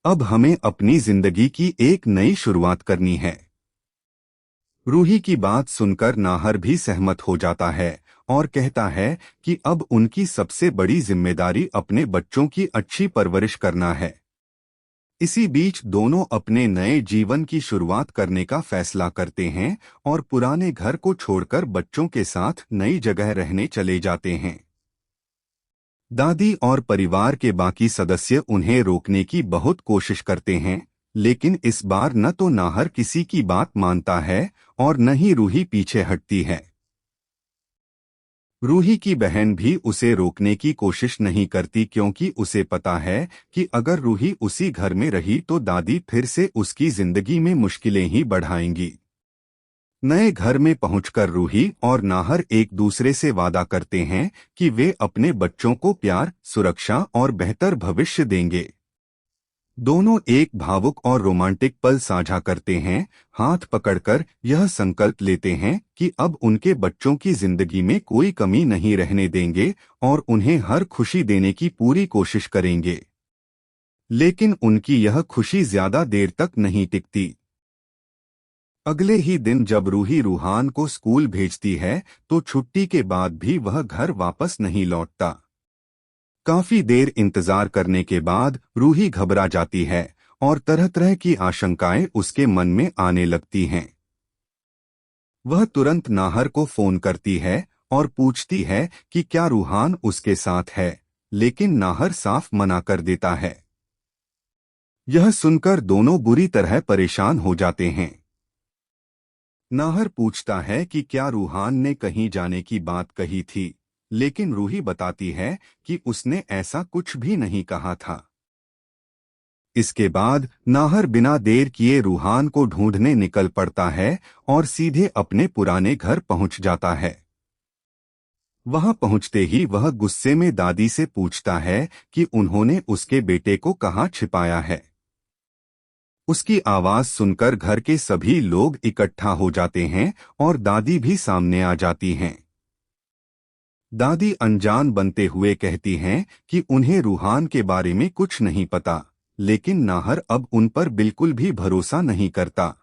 अब हमें अपनी जिंदगी की एक नई शुरुआत करनी है। रूही की बात सुनकर नाहर भी सहमत हो जाता है और कहता है कि अब उनकी सबसे बड़ी जिम्मेदारी अपने बच्चों की अच्छी परवरिश करना है। इसी बीच दोनों अपने नए जीवन की शुरुआत करने का फैसला करते हैं और पुराने घर को छोड़कर बच्चों के साथ नई जगह रहने चले जाते हैं। दादी और परिवार के बाकी सदस्य उन्हें रोकने की बहुत कोशिश करते हैं, लेकिन इस बार न तो नाहर किसी की बात मानता है और न ही रूही पीछे हटती है। रूही की बहन भी उसे रोकने की कोशिश नहीं करती क्योंकि उसे पता है कि अगर रूही उसी घर में रही तो दादी फिर से उसकी जिंदगी में मुश्किलें ही बढ़ाएंगी। नए घर में पहुंचकर रूही और नाहर एक दूसरे से वादा करते हैं कि वे अपने बच्चों को प्यार, सुरक्षा और बेहतर भविष्य देंगे। दोनों एक भावुक और रोमांटिक पल साझा करते हैं, हाथ पकड़कर यह संकल्प लेते हैं कि अब उनके बच्चों की जिंदगी में कोई कमी नहीं रहने देंगे और उन्हें हर खुशी देने की पूरी कोशिश करेंगे। लेकिन उनकी यह खुशी ज्यादा देर तक नहीं टिकती। अगले ही दिन जब रूही रूहान को स्कूल भेजती है तो छुट्टी के बाद भी वह घर वापस नहीं लौटता। काफी देर इंतजार करने के बाद रूही घबरा जाती है और तरह तरह की आशंकाएं उसके मन में आने लगती हैं। वह तुरंत नाहर को फोन करती है और पूछती है कि क्या रूहान उसके साथ है, लेकिन नाहर साफ मना कर देता है। यह सुनकर दोनों बुरी तरह परेशान हो जाते हैं। नाहर पूछता है कि क्या रूहान ने कहीं जाने की बात कही थी, लेकिन रूही बताती है कि उसने ऐसा कुछ भी नहीं कहा था। इसके बाद नाहर बिना देर किए रूहान को ढूंढने निकल पड़ता है और सीधे अपने पुराने घर पहुंच जाता है। वहां पहुंचते ही वह गुस्से में दादी से पूछता है कि उन्होंने उसके बेटे को कहाँ छिपाया है। उसकी आवाज सुनकर घर के सभी लोग इकट्ठा हो जाते हैं और दादी भी सामने आ जाती हैं। दादी अनजान बनते हुए कहती हैं कि उन्हें रूहान के बारे में कुछ नहीं पता, लेकिन नाहर अब उन पर बिल्कुल भी भरोसा नहीं करता।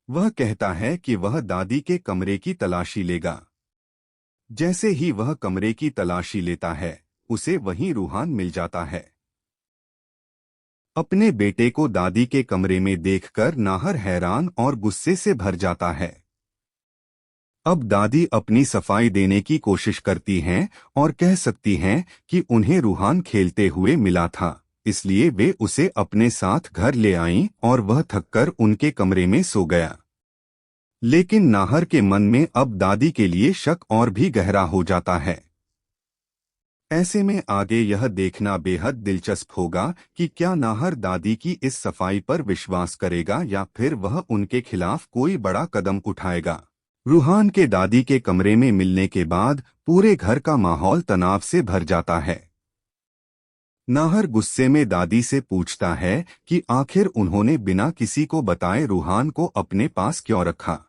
वह कहता है कि वह दादी के कमरे की तलाशी लेगा। जैसे ही वह कमरे की तलाशी लेता है, उसे वहीं रूहान मिल जाता है। अपने बेटे को दादी के कमरे में देखकर नाहर हैरान और गुस्से से भर जाता है। अब दादी अपनी सफाई देने की कोशिश करती हैं और कह सकती हैं कि उन्हें रूहान खेलते हुए मिला था, इसलिए वे उसे अपने साथ घर ले आईं और वह थककर उनके कमरे में सो गया। लेकिन नाहर के मन में अब दादी के लिए शक और भी गहरा हो जाता है। ऐसे में आगे यह देखना बेहद दिलचस्प होगा कि क्या नाहर दादी की इस सफाई पर विश्वास करेगा या फिर वह उनके खिलाफ कोई बड़ा कदम उठाएगा। रूहान के दादी के कमरे में मिलने के बाद पूरे घर का माहौल तनाव से भर जाता है। नाहर गुस्से में दादी से पूछता है कि आखिर उन्होंने बिना किसी को बताए रूहान को अपने पास क्यों रखा।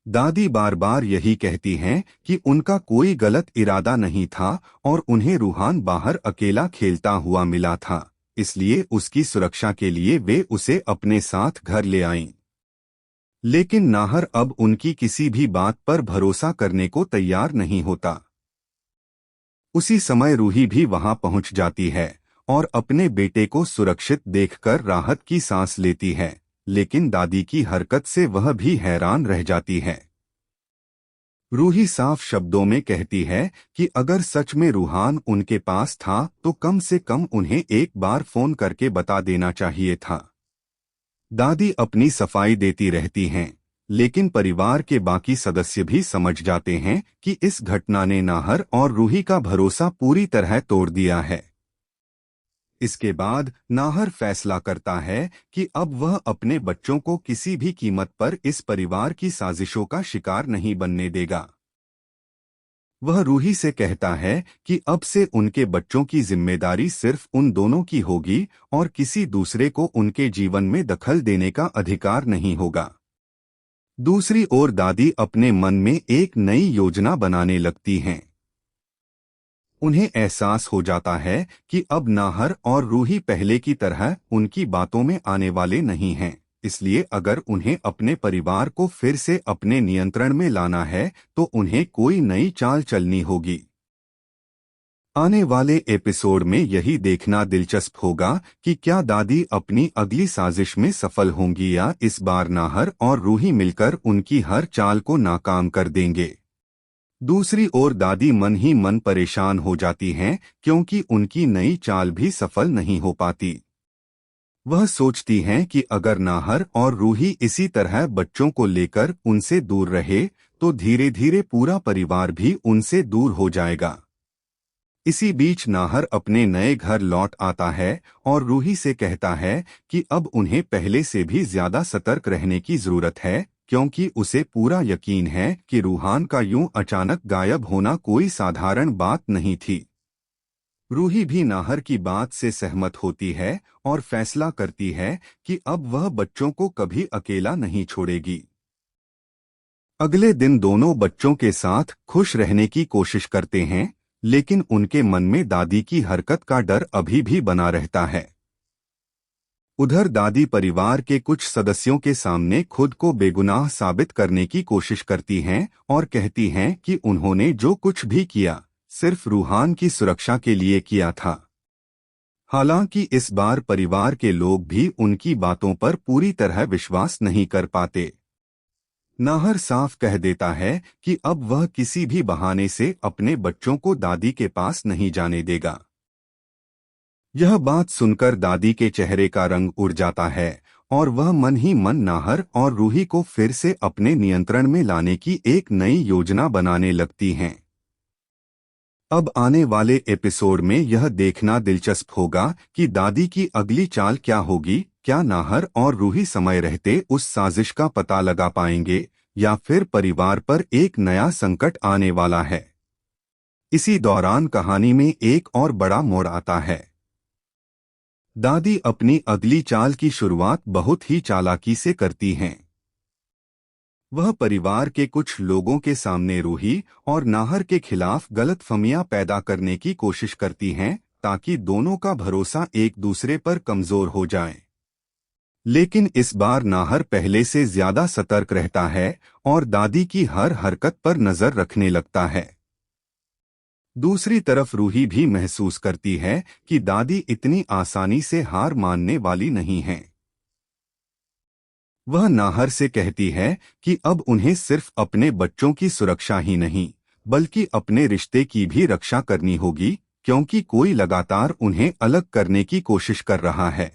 दादी बार बार यही कहती हैं कि उनका कोई गलत इरादा नहीं था और उन्हें रूहान बाहर अकेला खेलता हुआ मिला था, इसलिए उसकी सुरक्षा के लिए वे उसे अपने साथ घर ले आईं। लेकिन नाहर अब उनकी किसी भी बात पर भरोसा करने को तैयार नहीं होता। उसी समय रूही भी वहां पहुंच जाती है और अपने बेटे को सुरक्षित देखकर राहत की सांस लेती है, लेकिन दादी की हरकत से वह भी हैरान रह जाती है। रूही साफ शब्दों में कहती है कि अगर सच में रूहान उनके पास था तो कम से कम उन्हें एक बार फोन करके बता देना चाहिए था। दादी अपनी सफाई देती रहती हैं, लेकिन परिवार के बाकी सदस्य भी समझ जाते हैं कि इस घटना ने नाहर और रूही का भरोसा पूरी तरह तोड़ दिया है। इसके बाद नाहर फैसला करता है कि अब वह अपने बच्चों को किसी भी कीमत पर इस परिवार की साजिशों का शिकार नहीं बनने देगा। वह रूही से कहता है कि अब से उनके बच्चों की जिम्मेदारी सिर्फ उन दोनों की होगी और किसी दूसरे को उनके जीवन में दखल देने का अधिकार नहीं होगा। दूसरी ओर दादी अपने मन में एक नई योजना बनाने लगती हैं। उन्हें एहसास हो जाता है कि अब नाहर और रूही पहले की तरह उनकी बातों में आने वाले नहीं हैं। इसलिए अगर उन्हें अपने परिवार को फिर से अपने नियंत्रण में लाना है तो उन्हें कोई नई चाल चलनी होगी। आने वाले एपिसोड में यही देखना दिलचस्प होगा कि क्या दादी अपनी अगली साजिश में सफल होंगी या इस बार नाहर और रूही मिलकर उनकी हर चाल को नाकाम कर देंगे। दूसरी ओर दादी मन ही मन परेशान हो जाती हैं क्योंकि उनकी नई चाल भी सफल नहीं हो पाती। वह सोचती हैं कि अगर नाहर और रूही इसी तरह बच्चों को लेकर उनसे दूर रहे तो धीरे धीरे पूरा परिवार भी उनसे दूर हो जाएगा। इसी बीच नाहर अपने नए घर लौट आता है और रूही से कहता है कि अब उन्हें पहले से भी ज्यादा सतर्क रहने की जरूरत है क्योंकि उसे पूरा यकीन है कि रूहान का यूं अचानक गायब होना कोई साधारण बात नहीं थी। रूही भी नाहर की बात से सहमत होती है और फैसला करती है कि अब वह बच्चों को कभी अकेला नहीं छोड़ेगी। अगले दिन दोनों बच्चों के साथ खुश रहने की कोशिश करते हैं, लेकिन उनके मन में दादी की हरकत का डर अभी भी बना रहता है। उधर दादी परिवार के कुछ सदस्यों के सामने खुद को बेगुनाह साबित करने की कोशिश करती हैं और कहती हैं कि उन्होंने जो कुछ भी किया सिर्फ रूहान की सुरक्षा के लिए किया था। हालांकि इस बार परिवार के लोग भी उनकी बातों पर पूरी तरह विश्वास नहीं कर पाते। नाहर साफ कह देता है कि अब वह किसी भी बहाने से अपने बच्चों को दादी के पास नहीं जाने देगा। यह बात सुनकर दादी के चेहरे का रंग उड़ जाता है और वह मन ही मन नाहर और रूही को फिर से अपने नियंत्रण में लाने की एक नई योजना बनाने लगती हैं। अब आने वाले एपिसोड में यह देखना दिलचस्प होगा कि दादी की अगली चाल क्या होगी। क्या नाहर और रूही समय रहते उस साजिश का पता लगा पाएंगे या फिर परिवार पर एक नया संकट आने वाला है। इसी दौरान कहानी में एक और बड़ा मोड़ आता है। दादी अपनी अगली चाल की शुरुआत बहुत ही चालाकी से करती हैं। वह परिवार के कुछ लोगों के सामने रूही और नाहर के खिलाफ गलतफहमियां पैदा करने की कोशिश करती हैं ताकि दोनों का भरोसा एक दूसरे पर कमजोर हो जाए। लेकिन इस बार नाहर पहले से ज्यादा सतर्क रहता है और दादी की हर हरकत पर नजर रखने लगता है। दूसरी तरफ रूही भी महसूस करती है कि दादी इतनी आसानी से हार मानने वाली नहीं है। वह नाहर से कहती है कि अब उन्हें सिर्फ अपने बच्चों की सुरक्षा ही नहीं बल्कि अपने रिश्ते की भी रक्षा करनी होगी क्योंकि कोई लगातार उन्हें अलग करने की कोशिश कर रहा है।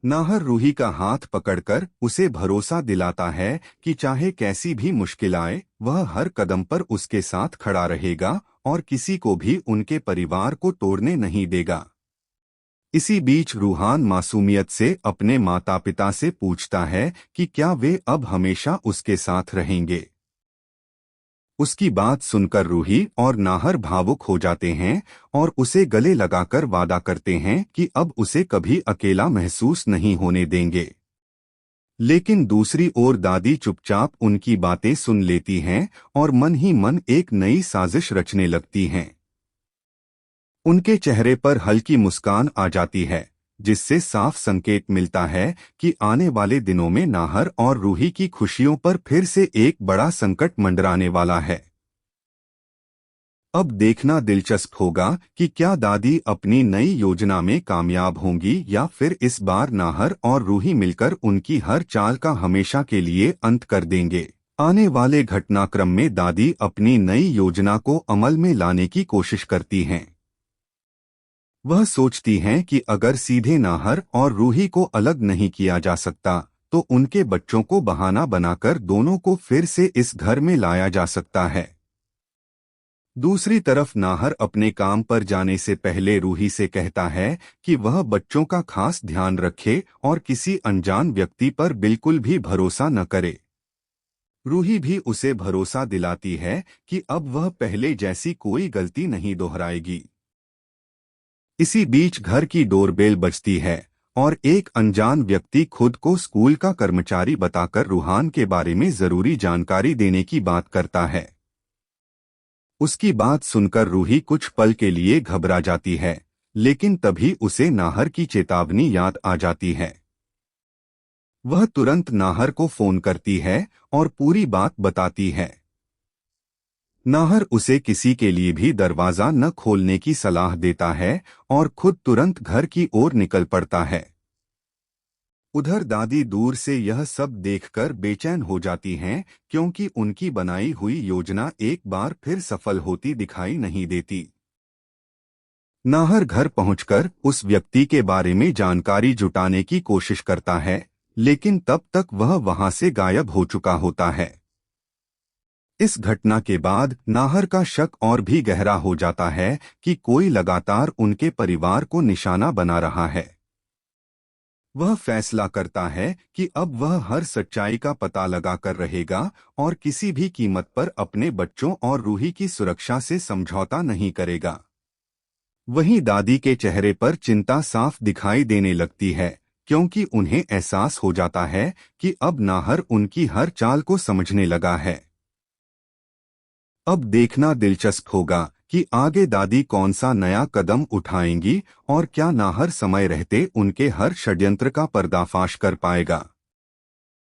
नाहर रूही का हाथ पकड़कर उसे भरोसा दिलाता है कि चाहे कैसी भी मुश्किल आए वह हर कदम पर उसके साथ खड़ा रहेगा और किसी को भी उनके परिवार को तोड़ने नहीं देगा। इसी बीच रूहान मासूमियत से अपने माता पिता से पूछता है कि क्या वे अब हमेशा उसके साथ रहेंगे। उसकी बात सुनकर रूही और नाहर भावुक हो जाते हैं और उसे गले लगाकर वादा करते हैं कि अब उसे कभी अकेला महसूस नहीं होने देंगे। लेकिन दूसरी ओर दादी चुपचाप उनकी बातें सुन लेती हैं और मन ही मन एक नई साजिश रचने लगती हैं। उनके चेहरे पर हल्की मुस्कान आ जाती है जिससे साफ संकेत मिलता है कि आने वाले दिनों में नाहर और रूही की खुशियों पर फिर से एक बड़ा संकट मंडराने वाला है। अब देखना दिलचस्प होगा कि क्या दादी अपनी नई योजना में कामयाब होंगी या फिर इस बार नाहर और रूही मिलकर उनकी हर चाल का हमेशा के लिए अंत कर देंगे। आने वाले घटनाक्रम में दादी अपनी नई योजना को अमल में लाने की कोशिश करती हैं। वह सोचती हैं कि अगर सीधे नाहर और रूही को अलग नहीं किया जा सकता तो उनके बच्चों को बहाना बनाकर दोनों को फिर से इस घर में लाया जा सकता है। दूसरी तरफ नाहर अपने काम पर जाने से पहले रूही से कहता है कि वह बच्चों का खास ध्यान रखे और किसी अनजान व्यक्ति पर बिल्कुल भी भरोसा न करे। रूही भी उसे भरोसा दिलाती है कि अब वह पहले जैसी कोई गलती नहीं दोहराएगी। इसी बीच घर की डोरबेल बजती है और एक अनजान व्यक्ति खुद को स्कूल का कर्मचारी बताकर रूहान के बारे में जरूरी जानकारी देने की बात करता है। उसकी बात सुनकर रूही कुछ पल के लिए घबरा जाती है, लेकिन तभी उसे नाहर की चेतावनी याद आ जाती है। वह तुरंत नाहर को फोन करती है और पूरी बात बताती है। नाहर उसे किसी के लिए भी दरवाजा न खोलने की सलाह देता है और खुद तुरंत घर की ओर निकल पड़ता है। उधर दादी दूर से यह सब देखकर बेचैन हो जाती हैं, क्योंकि उनकी बनाई हुई योजना एक बार फिर सफल होती दिखाई नहीं देती। नाहर घर पहुंचकर उस व्यक्ति के बारे में जानकारी जुटाने की कोशिश करता है, लेकिन तब तक वह वहां से गायब हो चुका होता है। इस घटना के बाद नाहर का शक और भी गहरा हो जाता है कि कोई लगातार उनके परिवार को निशाना बना रहा है। वह फैसला करता है कि अब वह हर सच्चाई का पता लगाकर रहेगा और किसी भी कीमत पर अपने बच्चों और रूही की सुरक्षा से समझौता नहीं करेगा। वहीं दादी के चेहरे पर चिंता साफ दिखाई देने लगती है, क्योंकि उन्हें एहसास हो जाता है कि अब नाहर उनकी हर चाल को समझने लगा है। अब देखना दिलचस्प होगा कि आगे दादी कौन सा नया कदम उठाएंगी और क्या नाहर समय रहते उनके हर षड्यंत्र का पर्दाफाश कर पाएगा।